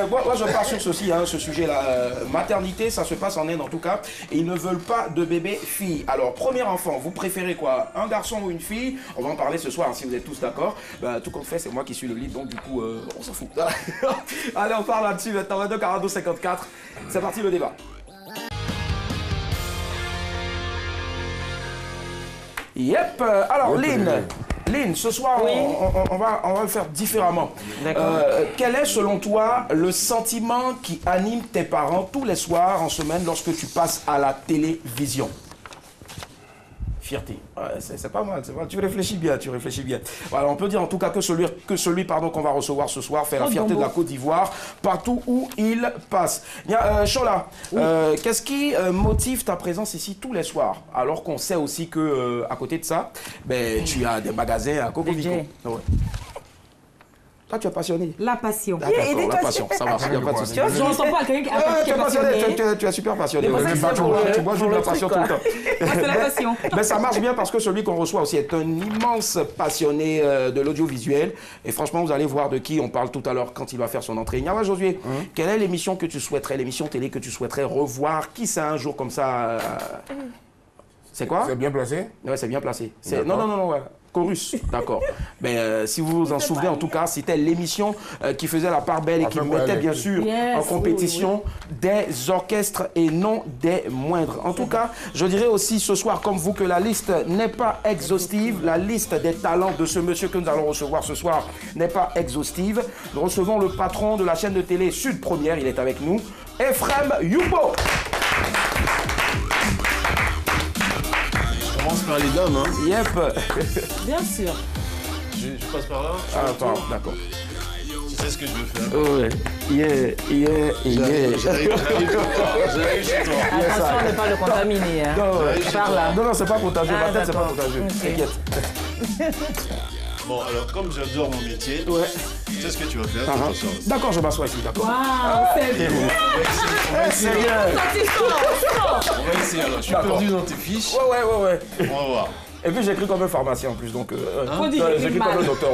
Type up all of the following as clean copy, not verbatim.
moi, je pars sur ceci, hein, ce sujet-là. Maternité, ça se passe en Inde en tout cas. Et ils ne veulent pas de bébé fille. Alors, premier enfant, vous préférez quoi? Un garçon ou une fille? On va en parler ce soir, hein, si vous êtes tous d'accord. Bah, tout compte fait, c'est moi qui suis le lead, donc du coup, on s'en fout. Allez, on parle là-dessus maintenant. 22 42 54. C'est parti le débat. Yep. Alors, Lynn, ce soir, oui. on va le faire différemment. Quel est, selon toi, le sentiment qui anime tes parents tous les soirs en semaine lorsque tu passes à la télévision? Fierté. Ouais, c'est pas mal, c'est mal. Tu réfléchis bien, tu réfléchis bien. Voilà, on peut dire en tout cas que celui qu'on va recevoir ce soir fait la fierté de la Côte d'Ivoire partout où il passe. Chola, oui. Qu'est-ce qui motive ta présence ici tous les soirs? Alors qu'on sait aussi que à côté de ça, ben, tu as des magasins à Cocorico. Ouais. Toi, tu es passionné. La passion. Ah, d'accord, la passion, ça marche, il n'y a pas de souci. Je ne ressens pas quelqu'un qui est passionné. Tu es super passionné. Tu bois juste de la passion tout le temps. C'est la passion. Mais ça marche bien parce que celui qu'on reçoit aussi est un immense passionné de l'audiovisuel. Et franchement, vous allez voir de qui on parle tout à l'heure quand il va faire son entrée. Nyawa Josué, quelle est l'émission que tu souhaiterais, l'émission télé que tu souhaiterais revoir? Qui c'est un jour comme ça? C'est quoi? C'est bien placé? Ouais, c'est bien placé. Non, ouais. Chorus, d'accord. Mais si vous vous en souvenez, en tout cas, c'était l'émission qui faisait la part belle et qui mettait bien sûr en compétition des orchestres et non des moindres. En tout cas, je dirais aussi ce soir, comme vous, que la liste n'est pas exhaustive. La liste des talents de ce monsieur que nous allons recevoir ce soir n'est pas exhaustive. Nous recevons le patron de la chaîne de télé Sud Première, il est avec nous, Ephraim Youbo. On commence par les dames, hein. Yep. Bien sûr. Je passe par là. Ah, d'accord. Tu sais ce que je veux faire. Ouais. J'arrive chez toi. Attention de ne pas le contaminer. Hein. Par là. Non, c'est pas contagieux. Ma tête, c'est pas contagieux. T'inquiète. Bon, alors, comme j'adore mon métier, tu sais ce que tu vas faire. D'accord, je m'assois ici, d'accord. Waouh, c'est bien. On va essayer. On va essayer, alors. Je suis perdu dans tes fiches. Ouais. On va voir. Et puis j'écris comme un pharmacien en plus, donc j'écris comme un docteur.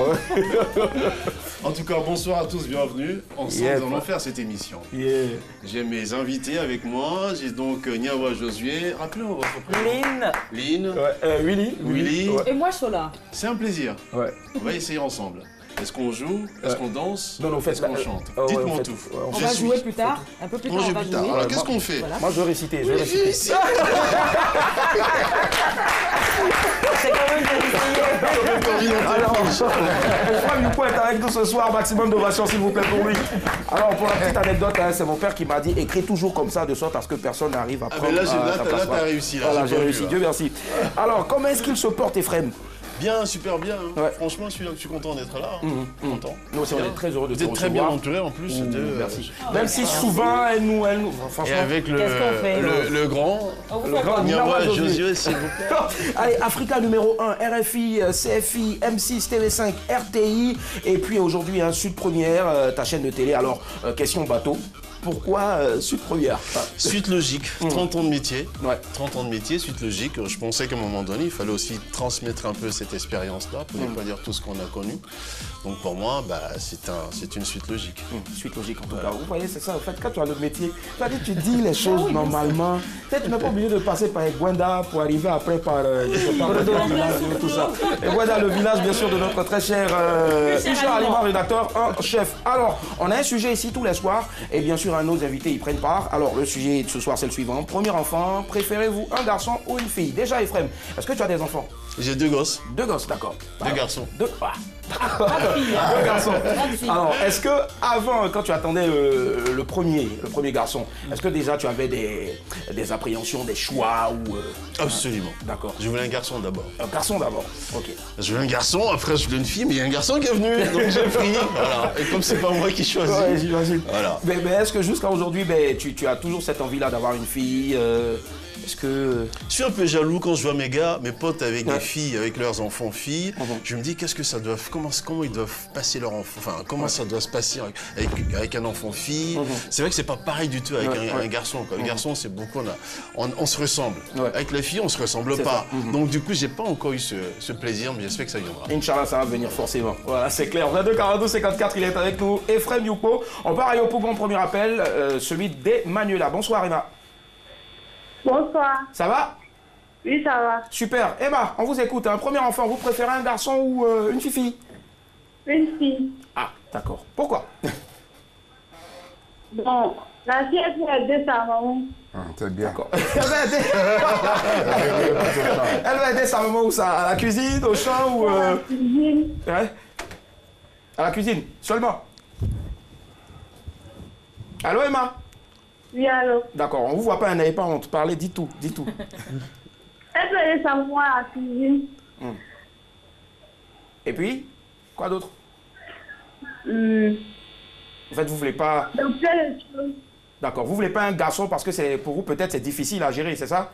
En tout cas, bonsoir à tous, bienvenue. Ensemble, nous allons faire cette émission. J'ai mes invités avec moi. J'ai donc Nyawa Josué. Rappelez-moi votre prénom. Lynn. Willy. Et moi, Chola. C'est un plaisir. Ouais. On va essayer ensemble. Est-ce qu'on joue? Est-ce qu'on danse? Non, est-ce qu'on chante? Dites-moi tout. On va jouer plus tard. Un peu plus tard, on va jouer. Alors, qu'est-ce qu'on fait? Moi, je vais réciter. C'est quand même Ephraim Youbo est avec nous ce soir. Maximum d'ovation, s'il vous plaît, pour lui. Alors, pour la petite anecdote, c'est mon père qui m'a dit écris toujours comme ça, de sorte à ce que personne n'arrive à prendre. Mais là, t'as réussi. Voilà, j'ai réussi. Dieu merci. Alors, comment est-ce qu'il se porte, Ephraim? Bien, super bien. Hein. Ouais. Franchement, je suis content d'être là. Content. Nous aussi, on est très heureux de te recevoir. Vous êtes très bien entouré en plus. Merci. Même si souvent, elle nous franchement. Et avec le grand Nyawa Josué, s'il vous plaît. Allez, Africa numéro 1, RFI, CFI, M6, TV5, RTI. Et puis aujourd'hui, Sud Première, ta chaîne de télé. Alors, question bateau. Pourquoi Sud Première? Suite logique, 30 ans de métier. 30 ans de métier, suite logique. Je pensais qu'à un moment donné, il fallait aussi transmettre un peu cette expérience-là, pour ne pas dire tout ce qu'on a connu. Donc pour moi, c'est une suite logique. Suite logique en tout cas. Vous voyez, c'est ça. En fait, quand tu as notre métier, tu dis les choses normalement. Peut-être tu n'es pas obligé de passer par Gwenda pour arriver après par tout ça. Et Gwenda, le village bien sûr de notre très cher Aliment, rédacteur en chef. Alors, on a un sujet ici tous les soirs et bien sûr nos invités y prennent part. Alors le sujet de ce soir c'est le suivant. Premier enfant, préférez-vous un garçon ou une fille? Déjà Ephraim, est-ce que tu as des enfants? J'ai 2 gosses. 2 gosses, d'accord. 2 garçons. Deux garçons. Alors, est-ce que avant, quand tu attendais le premier garçon, est-ce que déjà tu avais des appréhensions, des choix ou Absolument. D'accord. Je voulais un garçon d'abord. Un garçon d'abord. Ok. Je voulais un garçon, après je voulais une fille, mais il y a un garçon qui est venu, donc j'ai pris. Voilà. Et comme c'est pas moi qui choisis. Ouais, j'imagine. Voilà. Mais est-ce que jusqu'à aujourd'hui, tu as toujours cette envie-là d'avoir une fille? Est-ce que... Je suis un peu jaloux quand je vois mes potes avec des filles, avec leurs enfants filles. Je me dis, qu'est-ce que ça doit... Comment ils doivent passer leur enfant... Enfin, comment ça doit se passer avec un enfant fille. C'est vrai que c'est pas pareil du tout avec un garçon. Quoi. Le garçon, c'est beaucoup... On se ressemble. Avec la fille, on se ressemble pas. Donc, du coup, j'ai pas encore eu ce plaisir, mais j'espère que ça viendra. Inch'Allah, ça va venir forcément. Voilà, c'est clair. 22 42 54, il est avec nous. Ephraim Youpo. On part à Yopougon, premier appel, celui d'Emmanuela. Bonsoir, Emma. Bonsoir. Ça va? Oui, ça va. Super. Emma, on vous écoute. Un premier enfant, vous préférez un garçon ou une fille? Une fille. Ah, d'accord. Pourquoi? Bon, la fille, elle peut aider sa maman. C'est bien. Elle va aider sa maman où ça? À la cuisine, au champ ou... À la cuisine. Ouais. À la cuisine, seulement. Allô, Emma? Oui, allô. D'accord, on vous voit pas, n'ayez pas honte. Parlez, dites tout, dites tout. Elle peut aider sa maman à la cuisine. Et puis, quoi d'autre? En fait, vous voulez pas... Donc, plein de choses. D'accord, vous voulez pas un garçon parce que pour vous, peut-être, c'est difficile à gérer, c'est ça?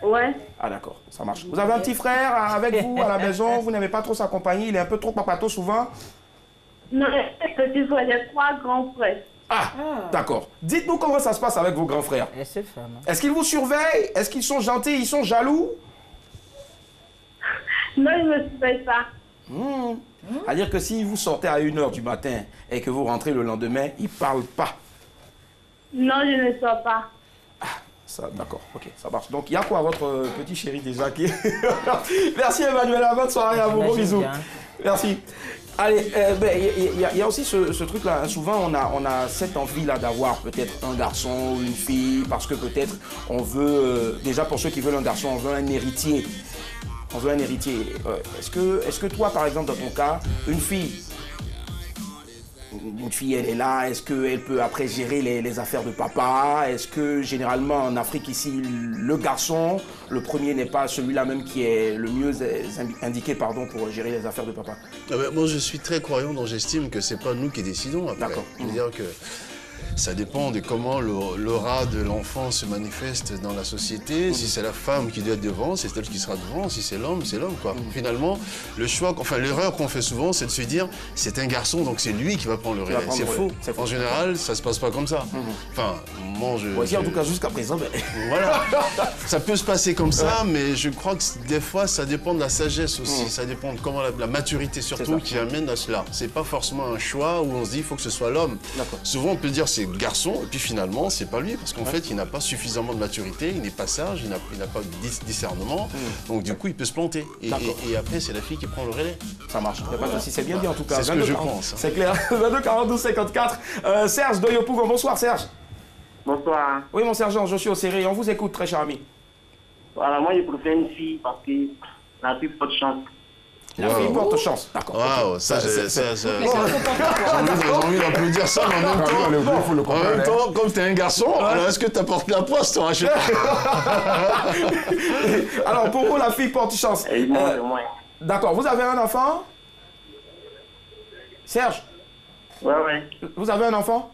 Ouais. Ah d'accord, ça marche. Vous avez un petit frère avec vous à la maison, vous n'aimez pas trop s'accompagner, il est un peu trop papato souvent? Non, petit frère, j'ai 3 grands frères. Ah, d'accord. Dites-nous comment ça se passe avec vos grands frères. Est-ce qu'ils vous surveillent? Est-ce qu'ils sont gentils? Ils sont jaloux? Non, ils ne me surveillent pas. C'est-à-dire que si vous sortez à 1h du matin et que vous rentrez le lendemain, ils ne parlent pas? Non, je ne sors pas. Ça, d'accord, ok, ça marche. Donc, il y a quoi votre petit chéri déjà qui... Merci Emmanuela, bonne soirée à vous, gros bisous. Merci. Allez, il y a aussi ce truc-là. Souvent, on a cette envie-là d'avoir peut-être un garçon ou une fille, parce que peut-être on veut, déjà pour ceux qui veulent un garçon, on veut un héritier. On veut un héritier. Est-ce que toi, par exemple, dans ton cas, une fille, elle est là, est-ce qu'elle peut après gérer les affaires de papa? Est-ce que généralement en Afrique ici, le garçon, le premier n'est pas celui-là même qui est le mieux indiqué pour gérer les affaires de papa? Moi je suis très croyant, donc j'estime que c'est pas nous qui décidons après. D'accord. Je veux dire que ça dépend de comment l'aura de l'enfant se manifeste dans la société. Si c'est la femme qui doit être devant, c'est elle qui sera devant. Si c'est l'homme, quoi. Finalement, l'erreur qu'on fait souvent, c'est de se dire, c'est un garçon, donc c'est lui qui va prendre le relais. C'est faux. En général, ça se passe pas comme ça. Enfin, moi, en tout cas, jusqu'à présent, voilà. Ça peut se passer comme ça, mais je crois que des fois, ça dépend de la sagesse aussi. Ça dépend de comment la maturité surtout qui amène à cela. C'est pas forcément un choix où on se dit, il faut que ce soit l'homme. Souvent, on peut dire, c'est le garçon, et puis finalement, c'est pas lui, parce qu'en fait, il n'a pas suffisamment de maturité, il n'est pas sage, il n'a pas de discernement, donc du coup, il peut se planter. Et après, c'est la fille qui prend le relais. Ça marche. Si c'est bien dit en tout cas. C'est ce que je pense. C'est clair. 22 42 54. Serge de Yopougon, bonsoir Serge. Bonsoir. Oui, mon sergent, je suis au Séré. On vous écoute, très cher ami. Voilà, moi, je préfère une fille parce que la fille porte chance. La fille porte chance. D'accord. Waouh, ça, j'ai envie d'applaudir ça, mais en même temps, comme tu es un garçon, alors est-ce que tu apportes la poste, toi? Alors, pour vous, la fille porte chance. D'accord. Vous avez un enfant? Serge? Ouais. Vous avez un enfant?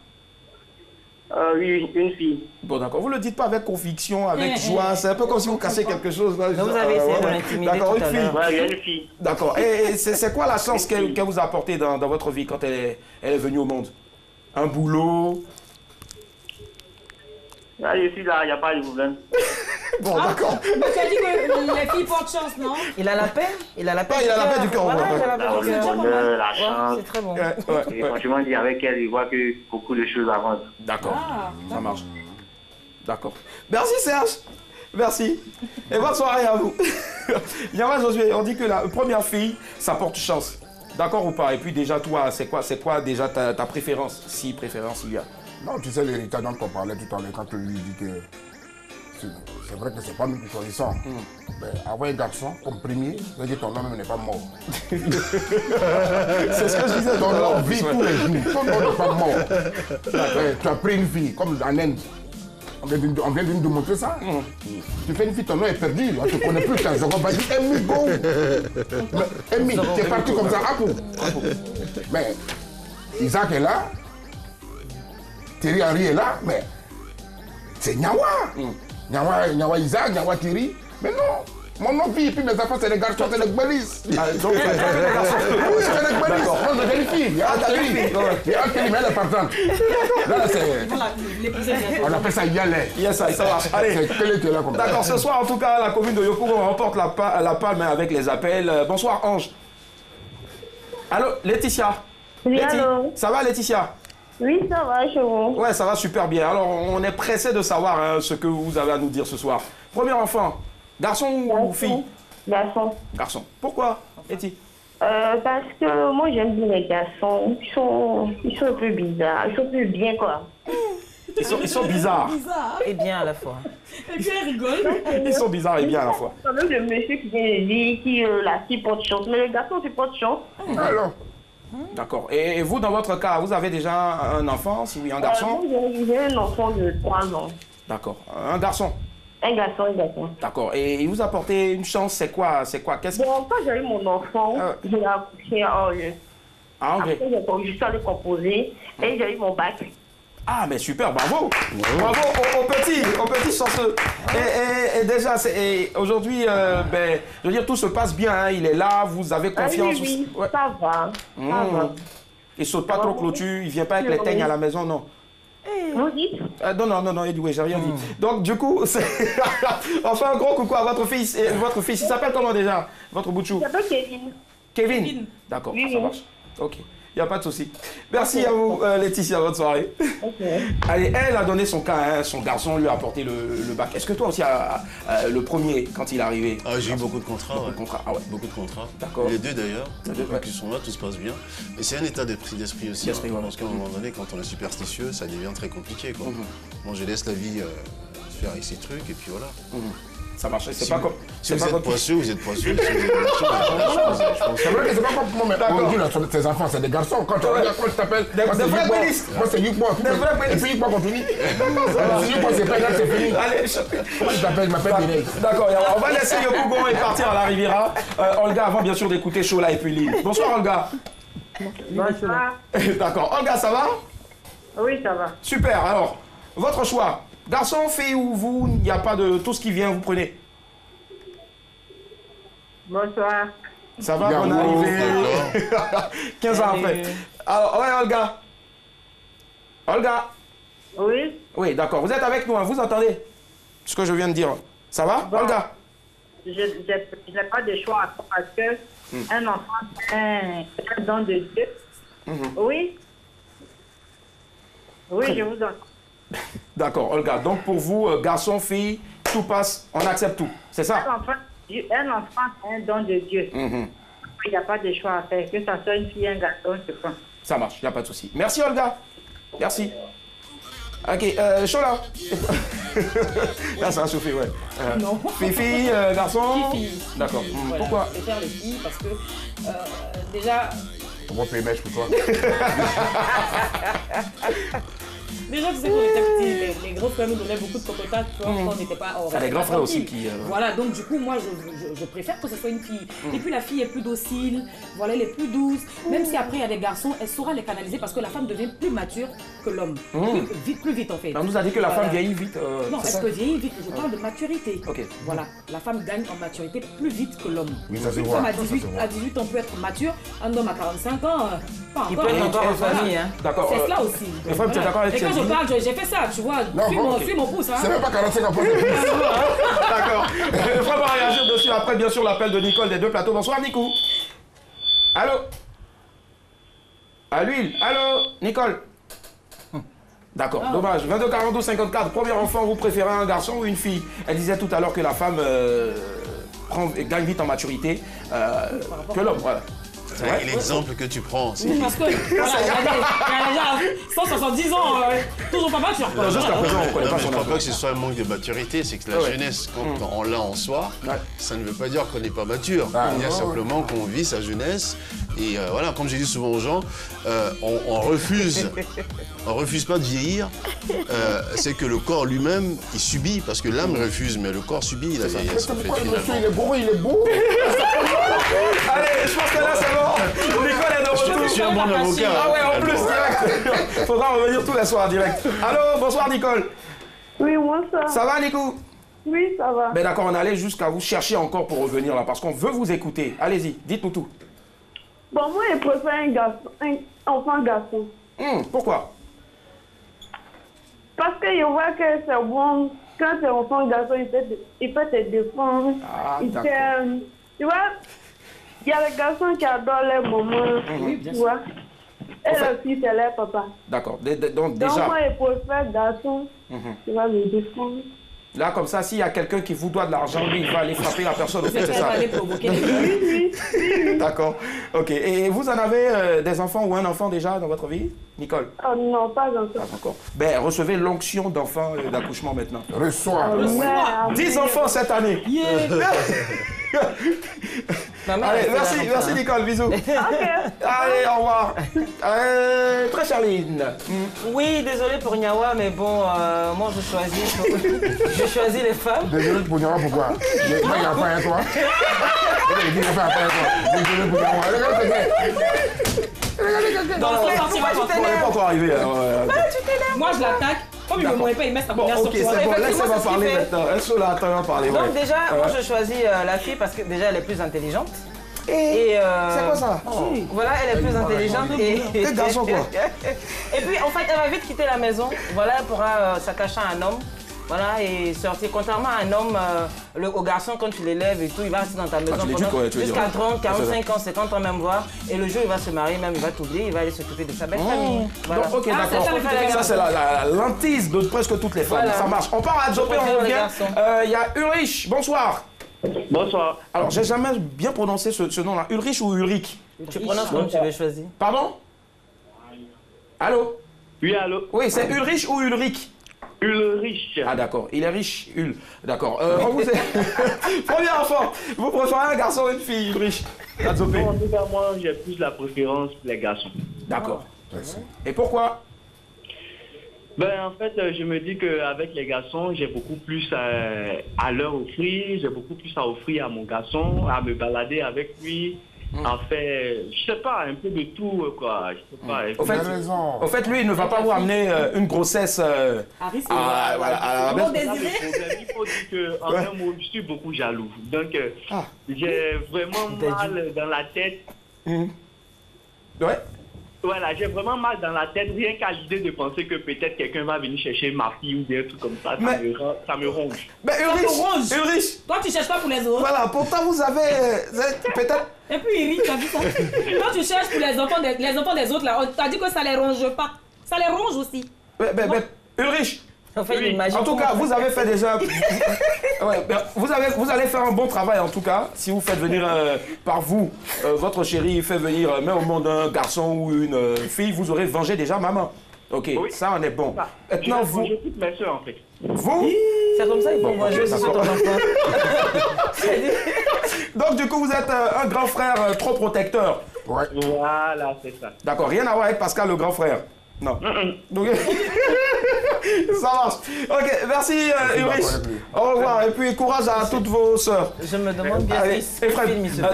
Oui, une fille. Bon, d'accord. Vous ne le dites pas avec conviction, avec joie. C'est un peu comme si vous cassez quelque chose. Là. Vous avez essayé de l'intimider. D'accord, une fille. Ouais, il y a une fille. D'accord. Et c'est quoi la chance qu'elle vous a apportée dans votre vie quand elle est venue au monde? Un boulot? Là, je suis là, il n'y a pas de problème. Bon, d'accord. Mais tu as dit que les filles portent chance, non? Il a la paix. Il a la paix. Il a la paix du cœur. Voilà, il a la paix du cœur. Le bonheur, la chance. C'est très bon. Et franchement, avec elle, je vois que beaucoup de choses avancent. D'accord. Ça marche. D'accord. Merci Serge. Merci. Et bonne soirée à vous. Yama Josué, on dit que la première fille, ça porte chance. D'accord ou pas? Et puis déjà, toi, c'est quoi déjà ta préférence? Si préférence il y a. Non, tu sais, l'héritage dont on parlait tout à l'heure, quand tu lui dis que c'est vrai que c'est pas nous qui choisissons. Mais avoir un garçon comme premier, ça veut dire que ton homme n'est pas mort. C'est ce que je disais. Ton homme vit tous les jours. Ton homme n'est pas mort. Tu as pris une fille, comme en Inde. On vient de nous montrer ça. Tu fais une fille, ton nom est perdu. On ne te connaît plus. Tu as vas dire Emi, go. Emi, tu es parti comme ça. Mais Isaac est là. Thierry Henry est là. Mais c'est Nyawa. Nyawa Isaac, Nyawa Thierry. Mais non. Mon nom vit, et puis mes enfants, c'est les garçons, c'est les gbelis. Donc, c'est les garçons. Oui, c'est les gbelis. Moi, j'ai des filles. Il y a un Thierry, mais elle est partante. Là, c'est... On appelle ça Yalé. Yes, ça marche. Allez. C'est quel est là comme ça. D'accord, ce soir, en tout cas, la commune de Yopougon remporte la palme avec les appels. Bonsoir, Ange. Allô, Laetitia. Oui, allô. Ça va, Laetitia? Oui, ça va, chez vous. Ouais, ça va super bien. Alors, on est pressé de savoir ce que vous avez à nous dire ce soir. Premier enfant, garçon ou fille? Garçon. Garçon. Pourquoi, Eti? Parce que moi, j'aime bien les garçons. Ils sont un peu bizarres. Ils sont plus bien, quoi. Ils sont bizarres. Et bien à la fois. Et puis elle rigole. Ils sont bizarres et bien à la fois. C'est même le monsieur qui vient de dire que la fille porte chance. Mais les garçons, c'est porte chance. Alors. D'accord. Et vous, dans votre cas, vous avez déjà un enfant, si oui, un garçon? J'ai un enfant de 3 ans. D'accord. Un garçon? Un garçon. D'accord. Et il vous a apporté une chance, c'est quoi? Qu'est-ce que... Bon, quand j'ai eu mon enfant, j'ai accouché en lieu. Ah, ok. Après, je suis allée composer et j'ai eu mon bac. Ah, mais super, bravo! Bravo au petit chanceux. Et déjà, aujourd'hui, je veux dire, tout se passe bien, hein, il est là, vous avez confiance. Ah, oui, ouais. Ça va. Il saute pas trop clôture, il vient pas avec les teignes à la maison, non? Vous dites? Non, Edouard, j'ai rien dit. Donc, du coup, on fait un gros coucou à votre fils. Il s'appelle comment déjà? Votre bout de chou? Il s'appelle Kevin. Kevin? D'accord, Oui, ça marche. Ok. Il n'y a pas de souci. Merci à vous, Laetitia, bonne soirée. Allez, elle a donné son cas, hein, son garçon lui a apporté le bac. Est-ce que toi aussi, le premier, quand il est arrivé? Ah, j'ai eu beaucoup de contrats. Ah ouais. Beaucoup de contrats. D'accord. Les deux d'ailleurs. Depuis qu'ils sont là, tout se passe bien. Et c'est un état d'esprit aussi. Parce qu'à un moment donné, quand on est superstitieux, ça devient très compliqué. Bon, je laisse la vie faire avec ses trucs et puis voilà. Ça marche, c'est pas comme... Si vous êtes poisseux, vous êtes poisseux. C'est vrai que c'est pas comme moi, mais aujourd'hui, tes enfants, c'est des garçons. Quand tu regardes, comment tu t'appelles? Moi, c'est Yukbo. Et puis Yukbo continue. Si Yukbo, c'est pas grave, c'est fini. Allez, comment tu t'appelles? Je m'appelle Mireille. D'accord, on va laisser Yopougon et partir à la Riviera. Olga, avant bien sûr d'écouter Chola et puis Lille. Bonsoir, Olga. Bonsoir. D'accord, Olga, ça va? Oui, ça va. Super, alors, votre choix. Garçon, fille ou vous, il n'y a pas de tout ce qui vient, vous prenez. Bonsoir. Ça va, bonne arrivée. 15 ans après. Alors, ouais, Olga. Olga. Oui. Oui, d'accord. Vous êtes avec nous, hein, vous entendez ce que je viens de dire. Ça va, bon, Olga? Je n'ai pas de choix parce que un enfant, c'est un don de Dieu. Oui. Oui, je vous entends. D'accord, Olga. Donc pour vous, garçon, fille, tout passe, on accepte tout. C'est ça? Un enfant, c'est un don de Dieu. Il n'y a pas de choix à faire. Que ça soit une fille, un garçon, c'est pas. Ça marche, il n'y a pas de souci. Merci, Olga. Merci. Ok, Chola. Là, ça a chauffé, ouais. Non. Fifi, garçon. Fifi. D'accord. Voilà. Pourquoi? Je préfère les filles parce que déjà. Comment payer mèche pour toi? Déjà, tu sais, quand on était petits, les grands frères nous donnaient beaucoup de cocotas, tu vois, quand on n'était pas... Ah, les grands frères aussi qui... Voilà, donc du coup, moi, je préfère que ce soit une fille. Et puis la fille est plus docile, voilà, elle est plus douce. Même si après, il y a des garçons, elle saura les canaliser parce que la femme devient plus mature que l'homme. Plus vite, en fait. On nous a dit que la femme vieillit vite. Non, elle peut vieillir vite. Je parle de maturité. Ok. Voilà, la femme gagne en maturité plus vite que l'homme. Oui, ça se Une voit. femme à 18 ans peut être mature, un homme à 45 ans, pas encore. Il peut être encore en famille, hein. D'accord. C'est cela aussi. Les femmes, tu es d'accord avec Et quand je parle, j'ai fait ça, tu vois. Suis mon pouce, hein. C'est même pas 45 ans. D'accord. Il faut pas réagir dessus. Après, bien sûr, l'appel de Nicole des deux plateaux. Bonsoir, Nico. Allô? À l'huile. Allô, Nicole? D'accord, dommage. 22 42 54. Premier enfant, vous préférez un garçon ou une fille? Elle disait tout à l'heure que la femme gagne vite en maturité que l'homme. Voilà. Ouais, l'exemple que tu prends, c'est... Parce que, voilà, il a déjà 170 ans, toujours pas mature. Jusqu'à présent, on connaît pas Je son ne crois âge. pas que ce soit un manque de maturité, c'est que la jeunesse, quand on l'a en soi, ça ne veut pas dire qu'on n'est pas mature. Ça veut dire simplement qu'on vit sa jeunesse. Et voilà, comme j'ai dit souvent aux gens, on refuse pas de vieillir. C'est que le corps lui-même, il subit, parce que l'âme refuse, mais le corps subit. Il a son fait finalement. Il est beau, il est beau. Allez, je pense que là, c'est bon. Nicole est de retour. Je suis un bon avocat. Ah ouais, en plus, direct. Faudra revenir tous les soirs direct. Allô, bonsoir, Nicole. Oui, moi ça. Ça va, Nico? Oui, ça va. Ben d'accord, on allait jusqu'à vous chercher encore pour revenir là, parce qu'on veut vous écouter. Allez-y, dites-nous tout. Bon, moi, je préfère un garçon, un enfant garçon. Pourquoi? Parce que je vois que c'est bon, quand c'est enfant garçon, il fait te défendre. Ah, tu vois, il y a les garçons qui adorent les mamans, tu vois. Et le fils, c'est leur papa. D'accord, donc déjà... Donc moi, je préfère garçon, tu vas me défendre. Là, comme ça, s'il y a quelqu'un qui vous doit de l'argent, lui, il va aller frapper la personne. C'est ça. Va aller provoquer les Oui. D'accord. Ok. Et vous en avez des enfants ou un enfant déjà dans votre vie, Nicole? Oh non, pas encore. Pas encore. Ben, recevez l'onction d'enfant d'accouchement maintenant. Reçois. 10 enfants cette année. Allez, merci Nicole, bisous. Allez, au revoir. Très Charline. Oui, désolé pour Nyawa, mais bon, moi je choisis les femmes. Désolé pour Nyawa, pourquoi? Moi, il n'y a pas un toi. Il n'y a pas un toi. Désolé pour Nyawa. Dans le sens, tu vas On n'est pas encore arrivé. Moi, je l'attaque. Comme il ne me mourrait pas, il met sa première sur toi. Ok, c'est bon, laissez-moi parler maintenant. Est-ce là, attends, parler. Donc déjà, moi je choisis la fille parce que déjà elle est plus intelligente. Et c'est quoi ça? Voilà, elle est plus intelligente et garçon quoi. Et puis en fait, elle va vite quitter la maison. Voilà, elle pourra s'attacher à un homme. Voilà, et sortir. Contrairement à un homme, au garçon, quand tu l'élèves et tout, il va rester dans ta maison jusqu'à 30, 45 ans, 50 ans même voir. Et le jour où il va se marier, même il va t'oublier, il va aller s'occuper de sa belle famille. Voilà. Donc, ok, d'accord. Ça, c'est la lentille de presque toutes les femmes. Voilà. Ça marche. On part à Djopé, on revient. Il y a Ulrich. Bonsoir. Bonsoir. Alors, j'ai jamais bien prononcé ce nom-là. Ulrich ou Ulrich? Tu prononces comme tu veux choisir. Pardon? Allô? Oui, allô? Oui, c'est Ulrich ou Ulrich? Ulrich. Ah d'accord, il est riche, D'accord. Premier enfant, vous préférez un garçon ou une fille, Ulrich? En tout cas, moi, j'ai plus la préférence pour les garçons. D'accord. Et pourquoi? Ben, en fait, je me dis qu'avec les garçons, j'ai beaucoup plus à leur offrir, j'ai beaucoup plus à offrir à mon garçon, à me balader avec lui. En fait, je sais pas, un peu de tout, quoi. Je sais pas. Au fait, lui, il ne va pas vous amener une grossesse à la base. Il faut dire qu'en un mot, je suis beaucoup jaloux. Donc, j'ai vraiment mal dans la tête. Ouais. Voilà, j'ai vraiment mal dans la tête, rien qu'à l'idée de penser que peut-être quelqu'un va venir chercher ma fille ou des trucs comme ça. Ça me ronge. Mais Ulrich, toi, tu cherches pas pour les autres. Voilà, pourtant vous avez peut-être... Et puis Ulrich, tu as vu ça? Quand tu cherches pour les enfants des autres, là, tu as dit que ça les ronge pas. Ça les ronge aussi. Mais Ulrich, en tout cas, vous avez fait déjà... vous allez faire un bon travail en tout cas, si vous faites venir par vous, votre chérie fait venir, même au monde un garçon ou une fille, vous aurez vengé déjà maman. Ok, ça on est bon. Maintenant vous... Je toutes mes soeurs en fait. Vous? C'est comme ça, il faut manger sur ton enfant. Donc du coup, vous êtes un grand frère trop protecteur. Ouais. Voilà, c'est ça. D'accord, rien à voir avec Pascal le grand frère. Non. Donc, ça marche. Ok, merci Ulrich. Au revoir. Et puis courage à toutes vos sœurs. Je me demande bien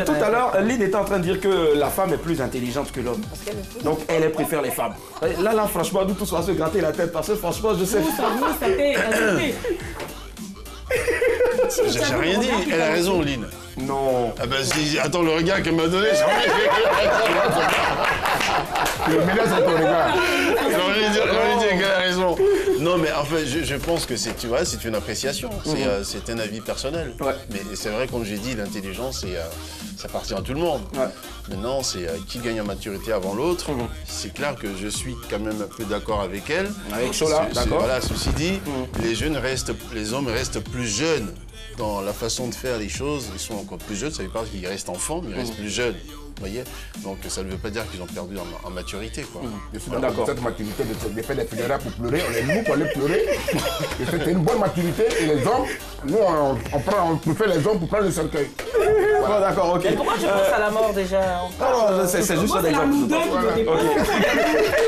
tout à l'heure, Lynn était en train de dire que la femme est plus intelligente que l'homme. Donc elle préfère les femmes. Là, franchement, nous tous on va se gratter la tête parce que franchement, je sais. J'ai rien dit, elle a raison, Lynn. Non. Ah ben, attends, le regard qu'elle m'a donné, le ménage à ton regard. J'ai dit qu'elle a raison. Non, mais en fait, je pense que c'est une appréciation. C'est un avis personnel. Ouais. Mais c'est vrai, comme j'ai dit, l'intelligence, ça appartient à tout le monde. Ouais. Maintenant, c'est qui gagne en maturité avant l'autre. C'est clair que je suis quand même un peu d'accord avec elle. Avec Chola, d'accord. Voilà, ceci dit, les hommes restent plus jeunes dans la façon de faire les choses. Ils sont encore plus jeunes, ça veut pas dire qu'ils restent enfants, mais ils restent plus jeunes. Vous voyez? Donc ça ne veut pas dire qu'ils ont perdu en maturité, quoi. Je suis d'accord. Cette maturité de faire des funérailles pour pleurer, on est nous pour aller pleurer. C'était une bonne maturité et les hommes, nous on préfère les hommes pour prendre le cercueil. Voilà. D'accord, ok. Mais pourquoi tu penses à la mort déjà? Non, c'est juste un exemple.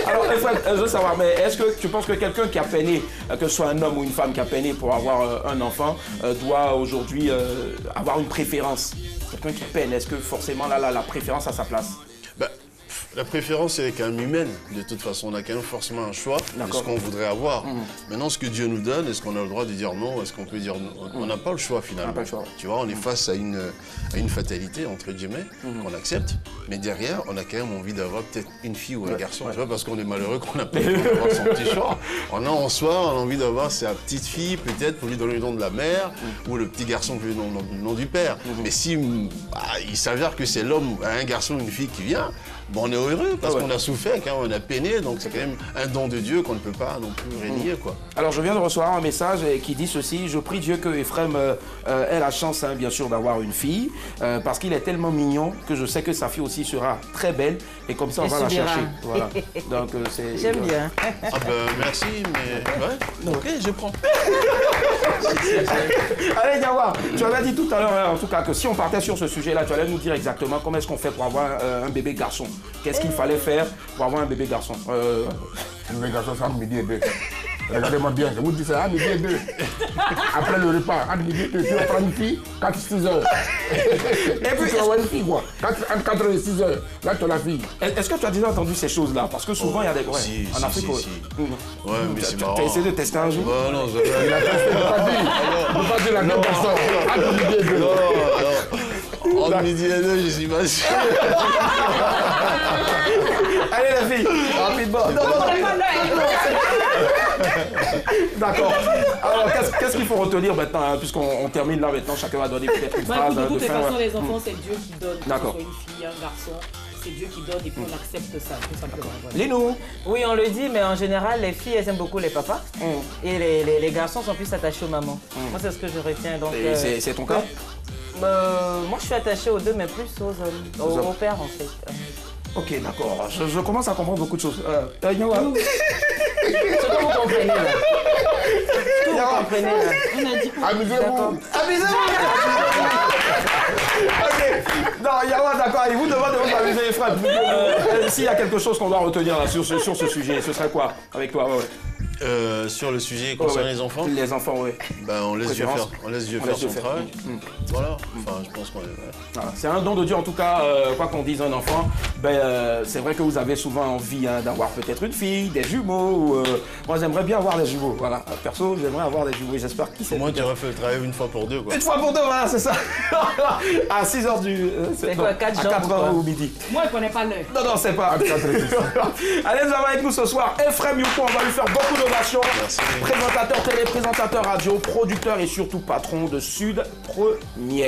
Alors, Efraim, je veux savoir, mais est-ce que tu penses que quelqu'un qui a peiné, que ce soit un homme ou une femme qui a peiné pour avoir un enfant, doit aujourd'hui avoir une préférence? Quelqu'un qui peine, est-ce que forcément là, la préférence a sa place? La préférence est quand même humaine. De toute façon, on a quand même forcément un choix de ce qu'on voudrait avoir. Maintenant, ce que Dieu nous donne, est-ce qu'on a le droit de dire non? Est-ce qu'on peut dire non? On n'a pas le choix finalement. Tu vois, on est face à une fatalité, entre guillemets, qu'on accepte. Mais derrière, on a quand même envie d'avoir peut-être une fille ou un garçon. Tu vois, parce qu'on est malheureux qu'on n'a pas le droit d'avoir son petit choix. On a en soi, on a envie d'avoir sa petite fille, peut-être pour lui donner le nom de la mère, ou le petit garçon pour lui donner le nom du père. Mais si il s'avère que c'est l'homme, un garçon ou une fille qui vient, bon, on est heureux parce qu'on a souffert, on a peiné, donc c'est quand même un don de Dieu qu'on ne peut pas non plus renier, quoi. Alors je viens de recevoir un message qui dit ceci: je prie Dieu que Ephraim ait la chance, bien sûr, d'avoir une fille, parce qu'il est tellement mignon que je sais que sa fille aussi sera très belle, et comme ça on va la chercher. Voilà. Donc c'est. J'aime bien. Ah ben merci, mais ouais, ok, je prends. Allez Niawa, tu avais dit tout à l'heure, en tout cas, que si on partait sur ce sujet-là, tu allais nous dire exactement comment est-ce qu'on fait pour avoir un bébé garçon. Qu'est-ce qu'il fallait faire pour avoir un bébé garçon? Un bébé garçon, c'est entre midi et 2. Regardez-moi bien, je vous dis ça, entre midi et 2. Après le repas, entre midi et 2, tu vas prendre une fille, 4-6 heures. Et puis tu vas avoir une fille, quoi. Entre 4 et 6 heures, là tu as la fille. Est-ce que tu as déjà entendu ces choses-là? Parce que souvent il y a des... en Afrique, ouais, mais c'est marrant. Tu as essayé de tester un jour? Non, non, il a testé, il ne pas dire la même personne. Entre midi et 2. Non, entre midi et 2, je suis pas sûr. Allez la fille, rapidement. D'accord. Alors qu'est-ce qu'il faut retenir maintenant, hein, puisqu'on termine là maintenant, chacun va donner peut-être une phrase de toutes de les fin. façons, les enfants, c'est Dieu qui donne. D'accord. Que ce soit une fille, un garçon, c'est Dieu qui donne et puis on accepte ça, tout simplement. Voilà. Lino. Oui, on le dit, mais en général, les filles, elles aiment beaucoup les papas. Et les garçons sont plus attachés aux mamans. Moi, c'est ce que je retiens. Donc, c'est ton cas? Moi, je suis attachée aux deux, mais plus aux hommes, aux pères, en fait. Ok, d'accord. Je commence à comprendre beaucoup de choses. Niawa. C'est que vous comprenez, là. Tout vous comprenez, là. On a dit Amusez-vous. Amusez-vous. Ok. Non, Niawa, d'accord. Il vous demande de vous amuser, Ephraim. S'il y a quelque chose qu'on doit retenir là, sur ce sujet, ce serait quoi avec toi? Sur le sujet concernant les enfants? Les enfants, oui. Ben, on laisse Dieu faire son travail. Voilà. Enfin, je pense qu'on est... Voilà. C'est un don de Dieu, en tout cas, quoi qu'on dise un enfant. C'est vrai que vous avez souvent envie d'avoir peut-être une fille, des jumeaux. Moi, j'aimerais bien avoir des jumeaux. Voilà. Perso, j'aimerais avoir des jumeaux. J'espère qu'ils Moi, tu aurais fait le travail une fois pour deux, quoi. Une fois pour deux, voilà, c'est ça. À 6h du... c'est quoi, 4 jours, à 4h au midi. Moi, je ne connais pas l'heure. Non, c'est pas... Allez, nous avons avec nous ce soir Ephraim Youko. On va lui faire beaucoup d'ovations. Présentateur télé, présentateur radio, producteur et surtout patron de Sud Première.